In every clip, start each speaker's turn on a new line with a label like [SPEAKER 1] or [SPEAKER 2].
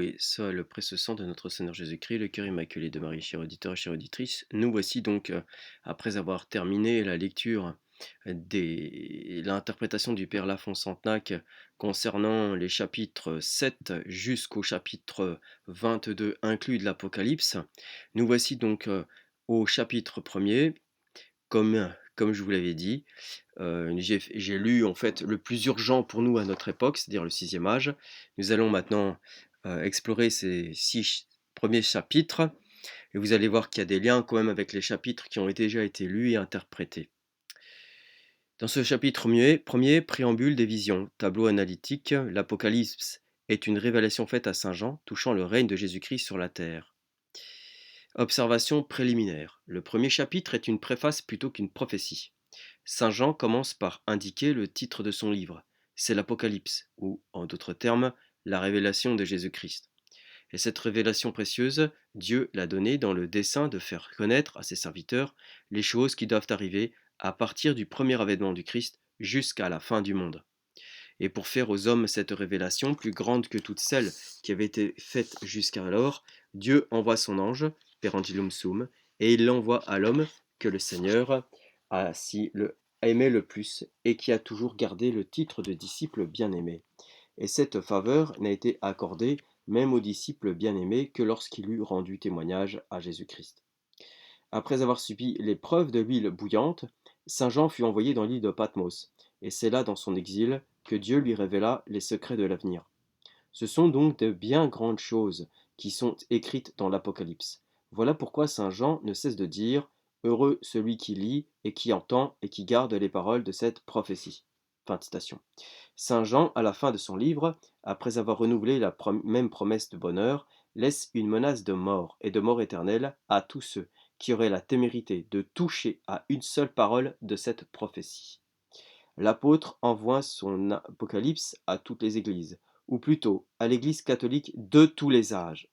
[SPEAKER 1] et soit le précieux sang de notre Seigneur Jésus-Christ, le cœur immaculé de Marie, chers auditeurs et chères auditrices. Nous voici donc, après avoir terminé la lecture l'interprétation du Père Lafont-Santenac concernant les chapitres 7 jusqu'au chapitre 22 inclus de l'Apocalypse. Nous voici donc au chapitre premier, comme je vous l'avais dit. J'ai lu en fait le plus urgent pour nous à notre époque, c'est-à-dire le sixième âge. Nous allons maintenant explorer ces premiers chapitres, et vous allez voir qu'il y a des liens quand même avec les chapitres qui ont déjà été lus et interprétés. Dans ce chapitre premier, préambule des visions, tableau analytique, l'Apocalypse est une révélation faite à Saint Jean touchant le règne de Jésus-Christ sur la terre. Observation préliminaire. Le premier chapitre est une préface plutôt qu'une prophétie. Saint Jean commence par indiquer le titre de son livre. C'est l'Apocalypse, ou, en d'autres termes, la révélation de Jésus-Christ. Et cette révélation précieuse, Dieu l'a donnée dans le dessein de faire connaître à ses serviteurs les choses qui doivent arriver à partir du premier avènement du Christ jusqu'à la fin du monde. Et pour faire aux hommes cette révélation plus grande que toutes celles qui avaient été faites jusqu'alors, Dieu envoie son ange, Per Angelum Sum, et il l'envoie à l'homme que le Seigneur a aimé le plus et qui a toujours gardé le titre de disciple bien-aimé. Et cette faveur n'a été accordée même aux disciples bien-aimés que lorsqu'il eut rendu témoignage à Jésus-Christ. Après avoir subi l'épreuve de l'huile bouillante, Saint Jean fut envoyé dans l'île de Patmos, et c'est là, dans son exil, que Dieu lui révéla les secrets de l'avenir. Ce sont donc de bien grandes choses qui sont écrites dans l'Apocalypse. Voilà pourquoi Saint Jean ne cesse de dire « Heureux celui qui lit et qui entend et qui garde les paroles de cette prophétie. » Fin de citation. Saint Jean, à la fin de son livre, après avoir renouvelé la même promesse de bonheur, laisse une menace de mort et de mort éternelle à tous ceux qui auraient la témérité de toucher à une seule parole de cette prophétie. L'apôtre envoie son apocalypse à toutes les églises, ou plutôt à l'Église catholique de tous les âges,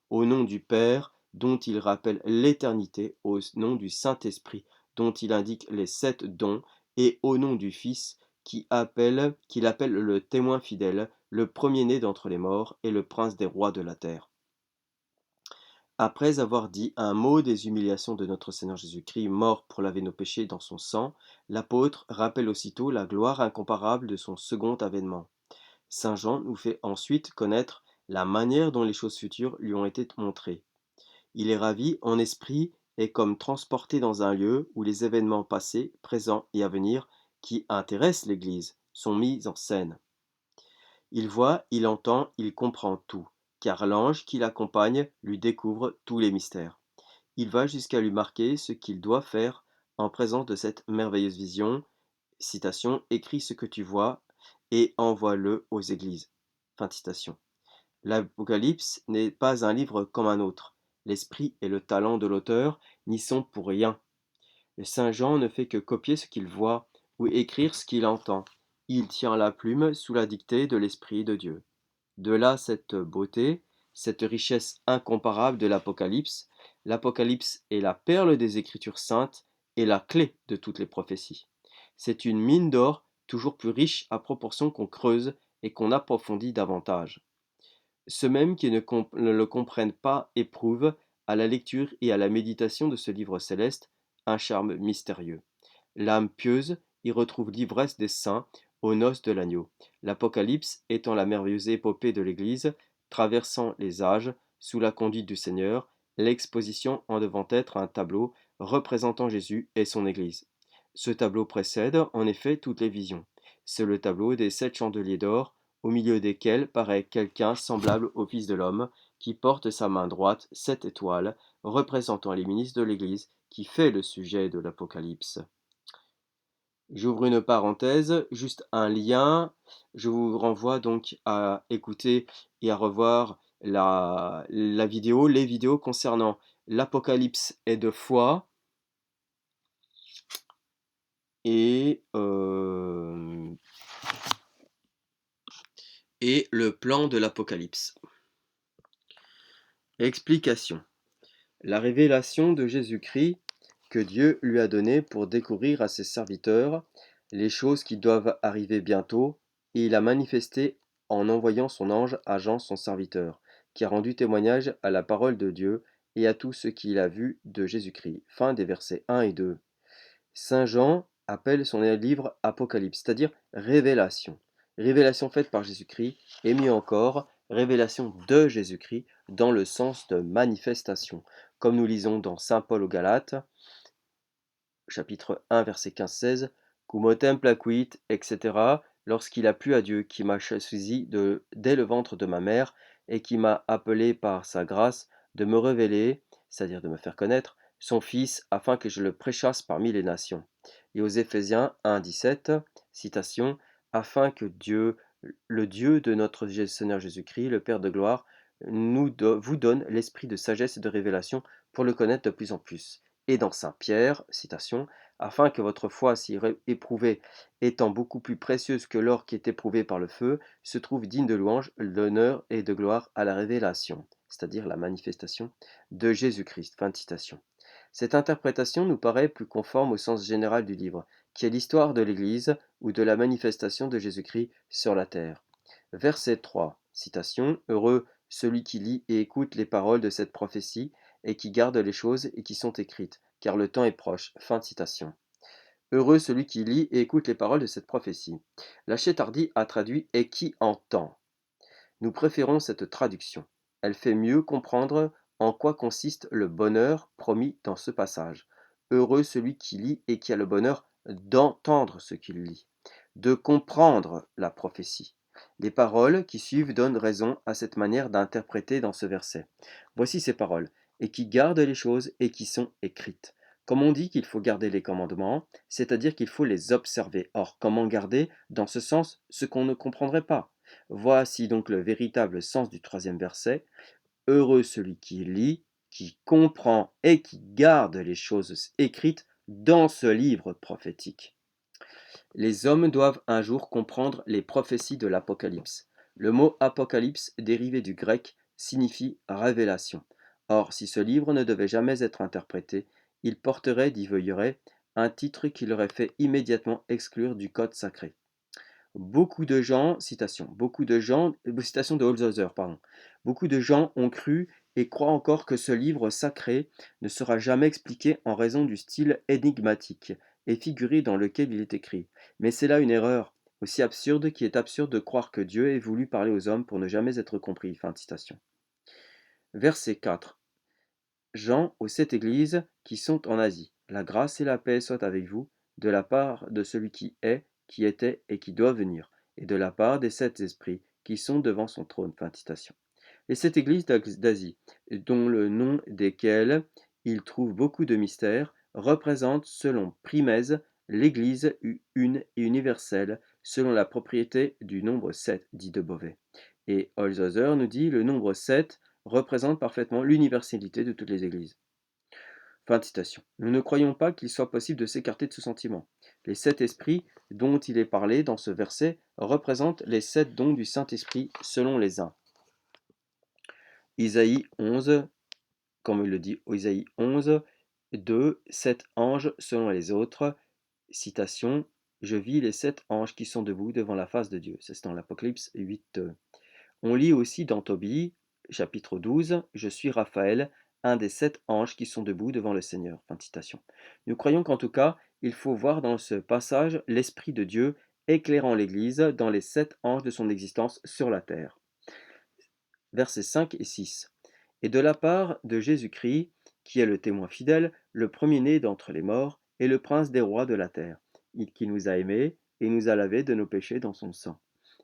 [SPEAKER 1] au nom du Père, dont il rappelle l'éternité, au nom du Saint-Esprit, dont il indique les 7 dons, et au nom du Fils, qu'il appelle le témoin fidèle, le premier-né d'entre les morts, et le prince des rois de la terre. Après avoir dit un mot des humiliations de notre Seigneur Jésus-Christ, mort pour laver nos péchés dans son sang, l'apôtre rappelle aussitôt la gloire incomparable de son second avènement. Saint Jean nous fait ensuite connaître la manière dont les choses futures lui ont été montrées. Il est ravi en esprit et comme transporté dans un lieu où les événements passés, présents et à venir qui intéressent l'Église sont mis en scène. Il voit, il entend, il comprend tout, car l'ange qui l'accompagne lui découvre tous les mystères. Il va jusqu'à lui marquer ce qu'il doit faire en présence de cette merveilleuse vision. Citation, écris ce que tu vois et envoie-le aux églises. Fin de citation. L'Apocalypse n'est pas un livre comme un autre. L'esprit et le talent de l'auteur n'y sont pour rien. Le Saint Jean ne fait que copier ce qu'il voit ou écrire ce qu'il entend. Il tient la plume sous la dictée de l'Esprit de Dieu. De là cette beauté, cette richesse incomparable de l'Apocalypse. L'Apocalypse est la perle des Écritures saintes et la clé de toutes les prophéties. C'est une mine d'or toujours plus riche à proportion qu'on creuse et qu'on approfondit davantage. Ceux même qui ne le comprennent pas éprouvent, à la lecture et à la méditation de ce livre céleste, un charme mystérieux. L'âme pieuse y retrouve l'ivresse des saints aux noces de l'agneau. L'Apocalypse étant la merveilleuse épopée de l'Église, traversant les âges, sous la conduite du Seigneur, l'exposition en devant être un tableau représentant Jésus et son Église. Ce tableau précède, en effet, toutes les visions. C'est le tableau des 7 chandeliers d'or, au milieu desquels paraît quelqu'un semblable au Fils de l'homme, qui porte sa main droite 7 étoiles, représentant les ministres de l'Église, qui fait le sujet de l'Apocalypse. J'ouvre une parenthèse, juste un lien. Je vous renvoie donc à écouter et à revoir la vidéo, les vidéos concernant l'Apocalypse et de foi et, et le plan de l'Apocalypse. Explication. La révélation de Jésus-Christ que Dieu lui a donnée pour découvrir à ses serviteurs les choses qui doivent arriver bientôt, et il a manifesté en envoyant son ange à Jean son serviteur, qui a rendu témoignage à la parole de Dieu et à tout ce qu'il a vu de Jésus-Christ. Fin des versets 1 et 2. Saint Jean appelle son livre Apocalypse, c'est-à-dire révélation. Révélation faite par Jésus-Christ, et mieux encore, révélation de Jésus-Christ dans le sens de manifestation. Comme nous lisons dans Saint Paul aux Galates, chapitre 1, verset 15-16, Cum autem placuit, etc. Lorsqu'il a plu à Dieu, qui m'a choisi dès le ventre de ma mère, et qui m'a appelé par sa grâce de me révéler, c'est-à-dire de me faire connaître, son Fils, afin que je le prêchasse parmi les nations. Et aux Éphésiens 1, 17, citation, afin que Dieu, le Dieu de notre Seigneur Jésus-Christ, le Père de gloire, vous donne l'esprit de sagesse et de révélation pour le connaître de plus en plus. Et dans Saint Pierre, citation, afin que votre foi, si éprouvée, étant beaucoup plus précieuse que l'or qui est éprouvé par le feu, se trouve digne de louange, d'honneur et de gloire à la révélation, c'est-à-dire la manifestation de Jésus-Christ. Fin de citation. Cette interprétation nous paraît plus conforme au sens général du livre, qui est l'histoire de l'Église ou de la manifestation de Jésus-Christ sur la terre. Verset 3, citation, Heureux celui qui lit et écoute les paroles de cette prophétie et qui garde les choses et qui sont écrites, car le temps est proche. Fin de citation. Heureux celui qui lit et écoute les paroles de cette prophétie. Lachet-Tardy a traduit et qui entend. Nous préférons cette traduction. Elle fait mieux comprendre en quoi consiste le bonheur promis dans ce passage. Heureux celui qui lit et qui a le bonheur d'entendre ce qu'il lit, de comprendre la prophétie. Les paroles qui suivent donnent raison à cette manière d'interpréter dans ce verset. Voici ces paroles, et qui gardent les choses et qui sont écrites. Comme on dit qu'il faut garder les commandements, c'est-à-dire qu'il faut les observer. Or, comment garder, dans ce sens, ce qu'on ne comprendrait pas? Voici donc le véritable sens du troisième verset. Heureux celui qui lit, qui comprend et qui garde les choses écrites dans ce livre prophétique. Les hommes doivent un jour comprendre les prophéties de l'Apocalypse. Le mot Apocalypse, dérivé du grec, signifie révélation. Or, si ce livre ne devait jamais être interprété, il porterait, dit Veuilleret, un titre qui l'aurait fait immédiatement exclure du code sacré. Citation de Holzhauser, pardon. Beaucoup de gens ont cru et croient encore que ce livre sacré ne sera jamais expliqué en raison du style énigmatique et figuré dans lequel il est écrit. Mais c'est là une erreur, aussi absurde qu'il est absurde de croire que Dieu ait voulu parler aux hommes pour ne jamais être compris. Fin de citation. Verset 4. Jean aux 7 églises qui sont en Asie. La grâce et la paix soient avec vous, de la part de celui qui est, qui était et qui doit venir, et de la part des 7 esprits qui sont devant son trône. Fin de citation. Les 7 églises d'Asie, dont le nom desquelles il trouve beaucoup de mystères, représentent, selon Primèse, l'Église une et universelle, selon la propriété du nombre 7, dit de Beauvais. Et Holzhauser nous dit le nombre 7 représente parfaitement l'universalité de toutes les églises. Fin de citation. Nous ne croyons pas qu'il soit possible de s'écarter de ce sentiment. Les 7 esprits dont il est parlé dans ce verset représentent les 7 dons du Saint-Esprit selon les uns. Isaïe 11, comme il le dit, Isaïe 11, 2, 7 anges selon les autres. Citation, je vis les 7 anges qui sont debout devant la face de Dieu. C'est dans l'Apocalypse 8. On lit aussi dans Tobie, chapitre 12, je suis Raphaël, un des 7 anges qui sont debout devant le Seigneur. Fin de citation. Nous croyons qu'en tout cas, il faut voir dans ce passage l'Esprit de Dieu éclairant l'Église dans les 7 anges de son existence sur la terre. Versets 5 et 6. Et de la part de Jésus-Christ, qui est le témoin fidèle, le premier-né d'entre les morts, et le prince des rois de la terre, qui nous a aimés et nous a lavés de nos péchés dans son sang.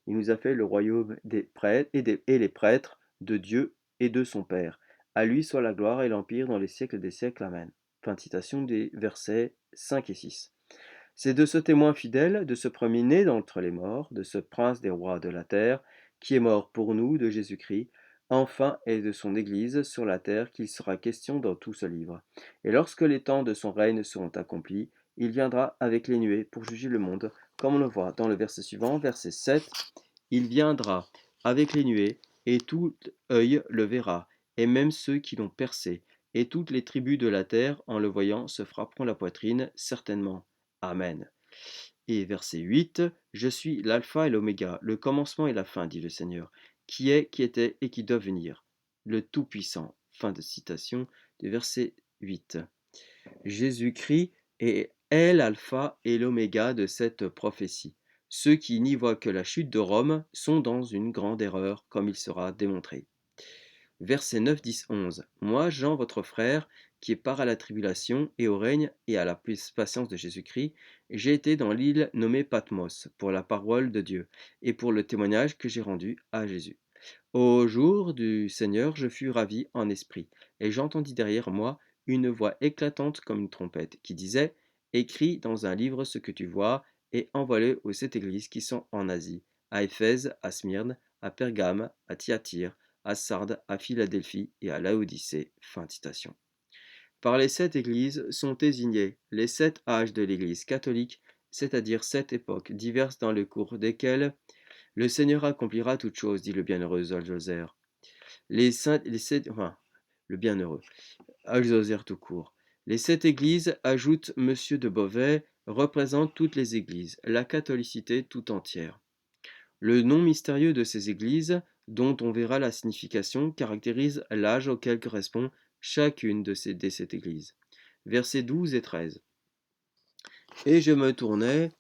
[SPEAKER 1] Il nous a fait le royaume des prêtres et les prêtres de Dieu et de son Père. À lui soit la gloire et l'empire dans les siècles des siècles. Amen. Fin de citation des versets 5 et 6. C'est de ce témoin fidèle, de ce premier-né d'entre les morts, de ce prince des rois de la terre, qui est mort pour nous, de Jésus-Christ, enfin et de son Église sur la terre qu'il sera question dans tout ce livre. Et lorsque les temps de son règne seront accomplis, il viendra avec les nuées pour juger le monde, comme on le voit dans le verset suivant, verset 7. Il viendra avec les nuées, et tout œil le verra, et même ceux qui l'ont percé, et toutes les tribus de la terre, en le voyant, se frapperont la poitrine, certainement. Amen. Et verset 8, je suis l'alpha et l'oméga, le commencement et la fin, dit le Seigneur, qui est, qui était et qui doit venir. le Tout-Puissant. Fin de citation du verset 8. Jésus-Christ est l'alpha et l'oméga de cette prophétie. Ceux qui n'y voient que la chute de Rome sont dans une grande erreur, comme il sera démontré. Versets 9, 10, 11. Moi, Jean, votre frère, qui est part à la tribulation et au règne et à la patience de Jésus-Christ, j'ai été dans l'île nommée Patmos pour la parole de Dieu et pour le témoignage que j'ai rendu à Jésus. Au jour du Seigneur, je fus ravi en esprit, et j'entendis derrière moi une voix éclatante comme une trompette, qui disait: Écris dans un livre ce que tu vois, et envoie-le aux 7 églises qui sont en Asie, à Éphèse, à Smyrne, à Pergame, à Thyatire, à Sardes, à Philadelphie et à Laodicée. Fin de citation. Par les 7 églises sont désignés les 7 âges de l'Église catholique, c'est-à-dire 7 époques diverses dans le cours desquelles le Seigneur accomplira toutes choses, dit le bienheureux Aljoser. Le bienheureux, Aljoser tout court. Les 7 églises, ajoute Monsieur de Beauvais, représentent toutes les églises, la catholicité tout entière. Le nom mystérieux de ces églises, dont on verra la signification, caractérise l'âge auquel correspond chacune des 7 églises. Versets 12 et 13. Et je me tournai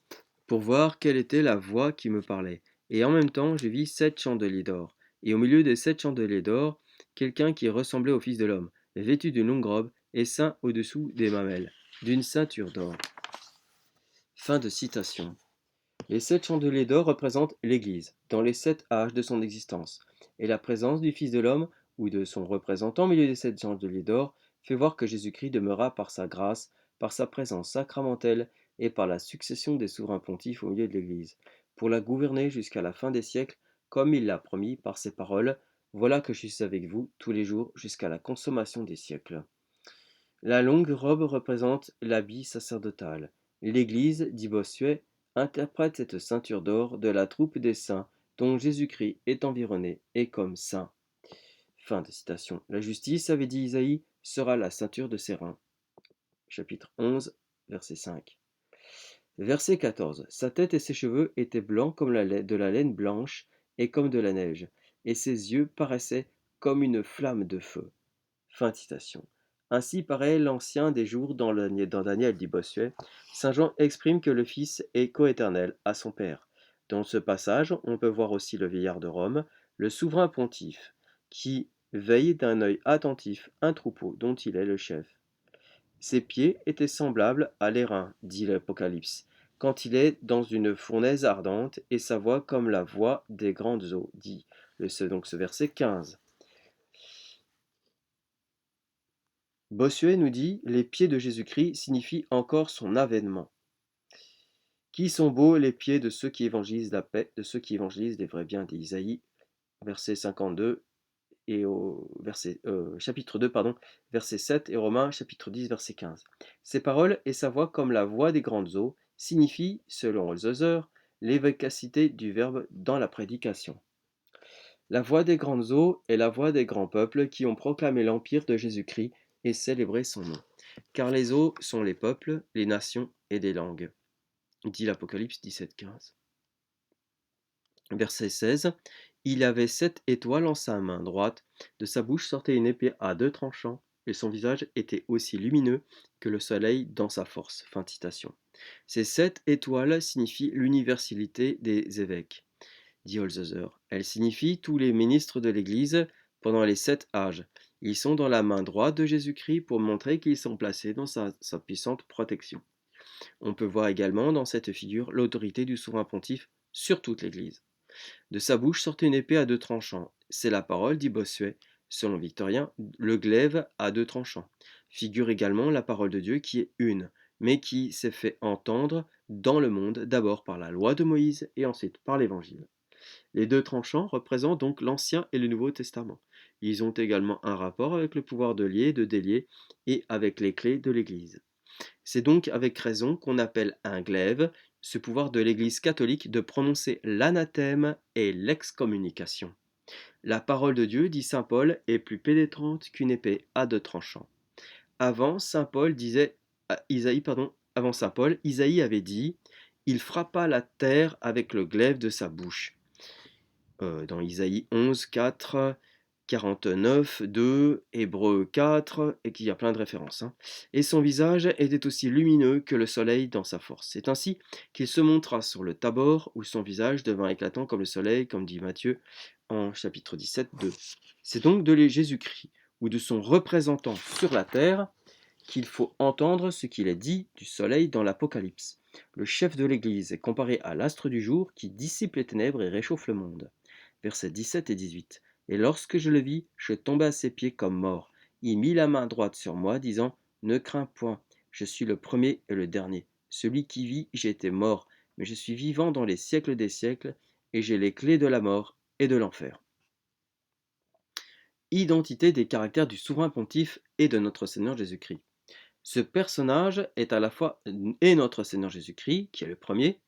[SPEAKER 1] pour voir quelle était la voix qui me parlait. Et en même temps, je vis 7 chandeliers d'or. Et au milieu des 7 chandeliers d'or, quelqu'un qui ressemblait au Fils de l'homme, vêtu d'une longue robe et ceint au-dessous des mamelles, d'une ceinture d'or. Fin de citation. Les 7 chandeliers d'or représentent l'Église, dans les 7 âges de son existence, et la présence du Fils de l'homme, ou de son représentant au milieu des 7 chandeliers d'or, fait voir que Jésus-Christ demeura par sa grâce, par sa présence sacramentelle, et par la succession des souverains pontifes au milieu de l'Église, pour la gouverner jusqu'à la fin des siècles, comme il l'a promis par ses paroles: Voilà que je suis avec vous tous les jours jusqu'à la consommation des siècles. La longue robe représente l'habit sacerdotal. L'Église, dit Bossuet, interprète cette ceinture d'or de la troupe des saints dont Jésus-Christ est environné et comme saint. Fin de citation. La justice, avait dit Isaïe, sera la ceinture de ses reins. Chapitre 11, verset 5. Verset 14. Sa tête et ses cheveux étaient blancs comme de la laine blanche et comme de la neige, et ses yeux paraissaient comme une flamme de feu. Fin de citation. Ainsi paraît l'ancien des jours dans Daniel, dit Bossuet. Saint Jean exprime que le Fils est coéternel à son Père. Dans ce passage, on peut voir aussi le vieillard de Rome, le souverain pontife, qui veille d'un œil attentif un troupeau dont il est le chef. Ses pieds étaient semblables à l'airain, dit l'Apocalypse, quand il est dans une fournaise ardente, et sa voix comme la voix des grandes eaux, dit ce verset 15. Bossuet nous dit: les pieds de Jésus-Christ signifient encore son avènement. Qui sont beaux les pieds de ceux qui évangélisent la paix, de ceux qui évangélisent les vrais biens, dit Isaïe, verset 52, et chapitre 2, verset 7, et Romains, chapitre 10, verset 15. Ces paroles et sa voix comme la voix des grandes eaux signifient, selon Althusser, l'efficacité du verbe dans la prédication. La voix des grandes eaux est la voix des grands peuples qui ont proclamé l'empire de Jésus-Christ et célébré son nom. Car les eaux sont les peuples, les nations et des langues. Dit l'Apocalypse 17,15. Verset 16. Il avait 7 étoiles en sa main droite, de sa bouche sortait une épée à 2 tranchants, et son visage était aussi lumineux que le soleil dans sa force. Fin de citation. Ces 7 étoiles signifient l'universalité des évêques, dit Althusser. Elles signifient tous les ministres de l'Église pendant les 7 âges. Ils sont dans la main droite de Jésus-Christ pour montrer qu'ils sont placés dans sa puissante protection. On peut voir également dans cette figure l'autorité du souverain pontife sur toute l'Église. De sa bouche sortait une épée à 2 tranchants. C'est la parole, dit Bossuet. Selon Victorien, le glaive à 2 tranchants figure également la parole de Dieu qui est une, mais qui s'est fait entendre dans le monde d'abord par la loi de Moïse et ensuite par l'Évangile. Les 2 tranchants représentent donc l'Ancien et le Nouveau Testament. Ils ont également un rapport avec le pouvoir de lier, de délier et avec les clés de l'Église. C'est donc avec raison qu'on appelle un glaive ce pouvoir de l'Église catholique de prononcer l'anathème et l'excommunication. La parole de Dieu, dit saint Paul, est plus pénétrante qu'une épée à 2 tranchants. Avant saint Paul, Isaïe avait dit: il frappa la terre avec le glaive de sa bouche. Dans Isaïe 11, 4, 49, 2, Hébreux 4, et qu'il y a plein de références, hein. Et son visage était aussi lumineux que le soleil dans sa force. C'est ainsi qu'il se montra sur le Tabor, où son visage devint éclatant comme le soleil, comme dit Matthieu en chapitre 17, 2. C'est donc de Jésus-Christ, ou de son représentant sur la terre, qu'il faut entendre ce qu'il est dit du soleil dans l'Apocalypse. Le chef de l'Église est comparé à l'astre du jour qui dissipe les ténèbres et réchauffe le monde. Versets 17 et 18. Et lorsque je le vis, je tombai à ses pieds comme mort. Il mit la main droite sur moi, disant, ne crains point, je suis le premier et le dernier. Celui qui vit, j'ai été mort, mais je suis vivant dans les siècles des siècles, et j'ai les clés de la mort et de l'enfer. Identité des caractères du souverain pontife et de notre Seigneur Jésus-Christ. Ce personnage est à la fois et notre Seigneur Jésus-Christ, qui est le premier,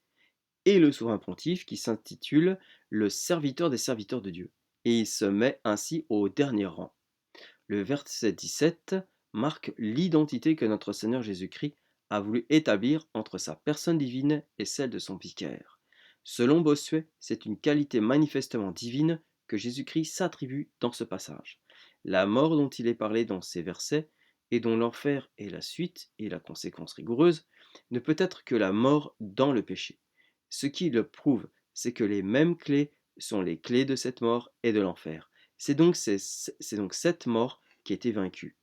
[SPEAKER 1] et le souverain pontife, qui s'intitule le serviteur des serviteurs de Dieu. Et il se met ainsi au dernier rang. Le verset 17 marque l'identité que notre Seigneur Jésus-Christ a voulu établir entre sa personne divine et celle de son vicaire. Selon Bossuet, c'est une qualité manifestement divine que Jésus-Christ s'attribue dans ce passage. La mort dont il est parlé dans ces versets, et dont l'enfer est la suite et la conséquence rigoureuse, ne peut être que la mort dans le péché. Ce qui le prouve, c'est que les mêmes clés sont les clés de cette mort et de l'enfer. C'est donc cette mort qui était vaincue.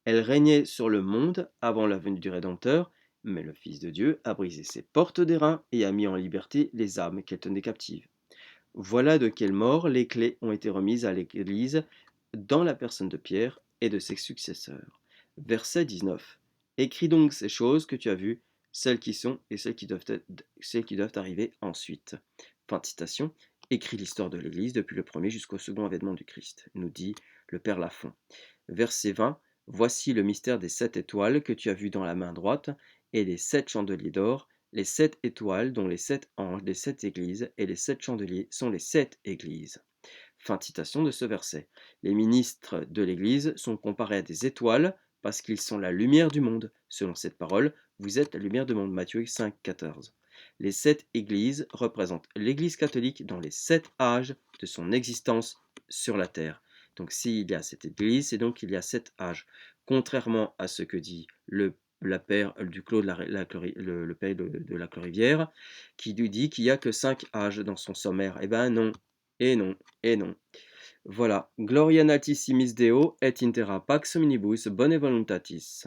[SPEAKER 1] Elle régnait sur le monde avant la venue du Rédempteur, mais le Fils de Dieu a brisé ses portes d'airain et a mis en liberté les âmes qu'elle tenait captives. Voilà de quelle mort les clés ont été remises à l'Église dans la personne de Pierre et de ses successeurs. Verset 19. Écris donc ces choses que tu as vues, celles qui sont et celles qui doivent arriver ensuite. Fin de citation. Écrit l'histoire de l'Église depuis le premier jusqu'au second avènement du Christ, nous dit le Père Lafont. Verset 20. Voici le mystère des 7 étoiles que tu as vues dans la main droite et des 7 chandeliers d'or. Les 7 étoiles dont les 7 anges des 7 églises et les 7 chandeliers sont les 7 églises. Fin de citation de ce verset. Les ministres de l'Église sont comparés à des étoiles parce qu'ils sont la lumière du monde. Selon cette parole, vous êtes la lumière du monde. Matthieu 5, 14. Les 7 églises représentent l'Église catholique dans les 7 âges de son existence sur la terre. Donc s'il y a cette Église, c'est donc qu'il y a 7 âges. Contrairement à ce que dit le père du Clos de le père de la Clorivière, qui lui dit qu'il n'y a que 5 âges dans son sommaire. Eh ben non, et non, et non. Voilà. Gloria natissimis Deo et intera pax omnibus bone voluntatis.